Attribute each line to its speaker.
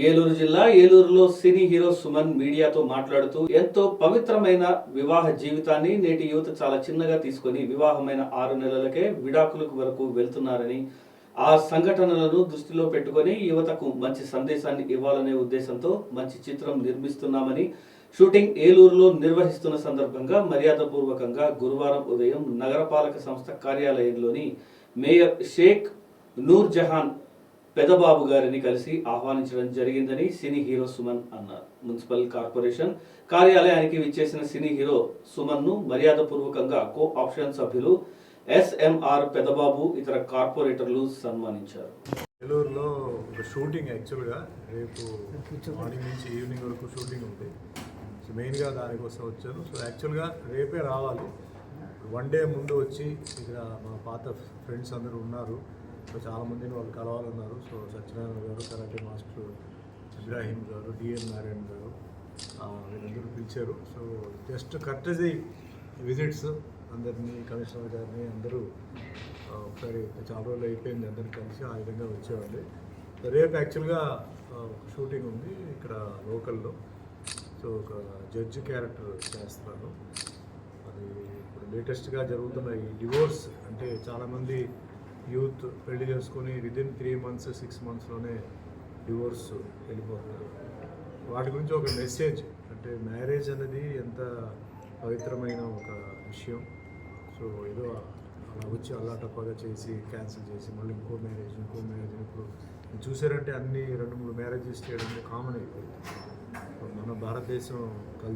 Speaker 1: ఏలూరు జిల్లా ఏలూరులో cine hero Suman మీడియాతో మాట్లాడుతూ ఎంతో పవిత్రమైన వివాహ జీవితాన్ని నేటి యువత చాలా చిన్నగా తీసుకొని వివాహమైన 6 నెలలకే విడాకులకు వరకు వెళ్తున్నారని, ఆ సంఘటనలను దృష్టిలో పెట్టుకొని యువతకు మంచి సందేశాన్ని ఇవ్వాలనే ఉద్దేశంతో మంచి చిత్రం నిర్మిస్తున్నామని, షూటింగ్ ఏలూరులో నిర్వహిస్తున్న సందర్భంగా మర్యాదపూర్వకంగా గురువారం ఉదయం నగరపాలక సంస్థ కార్యాలయంలోని మేయర్ షేక్ నూర్ జహాన్ పెదబాబు గారిని కలిసి ఆహ్వానించడం జరిగిందని సినీ హీరో సుమన్ అన్నారు. మున్సిపల్ కార్పొరేషన్ కార్యాలయానికి విచ్చేసిన సినీ హీరో సుమన్ ను మర్యాదపూర్వకంగా కో ఆప్షన్ సభ్యులు ఎస్ఎంఆర్ పెదబాబు ఇతర కార్పొరేటర్లు సన్మానించారు.
Speaker 2: ఏలూరులో ఒక షూటింగ్ యాక్చువల్గా రేపు మార్నింగ్ నుంచి ఈవినింగ్ వరకు షూటింగ్ ఉంది. సో మెయిన్గా దానికోసం వచ్చాను. సో యాక్చువల్గా రేపే రావాలి. 1 డే ముందు వచ్చి ఇక్కడ మా పాత ఫ్రెండ్స్ అందరూ ఉన్నారు. సో చాలామందిని వాళ్ళు కలవాలన్నారు. సో సత్యనారాయణ గారు, కరాటే మాస్టర్ ఇబ్రాహీం గారు, డిఎన్ నారాయణ గారు వీళ్ళందరూ పిలిచారు. సో జస్ట్ కర్టజీ విజిట్స్ అందరినీ, కమిషనర్ గారిని అందరూ ఒకసారి చాలా రోజులు అయిపోయింది అందరిని కలిసి ఆ విధంగా వచ్చేవాళ్ళు. సో రేపు యాక్చువల్గా షూటింగ్ ఉంది ఇక్కడ లోకల్లో. సో ఒక జడ్జి క్యారెక్టర్ చేస్తున్నాను. అది ఇప్పుడు లేటెస్ట్గా జరుగుతున్న ఈ డివోర్స్ అంటే చాలామంది యూత్ పెళ్లి చేసుకొని విదిన్ 3 months 6 monthsలోనే డివోర్స్ వెళ్ళిపోతున్నారు. వాటి గురించి ఒక మెసేజ్ అంటే మ్యారేజ్ అనేది ఎంత పవిత్రమైన ఒక విషయం. సో ఏదో అలా వచ్చి అల్లాటప్పగా చేసి క్యాన్సిల్ చేసి మళ్ళీ ఇంకో మ్యారేజ్ ఇప్పుడు చూసారంటే అన్ని 2-3 మ్యారేజెస్ చేయడం కామన్ అయిపోయింది. మన భారతదేశం కల్చర్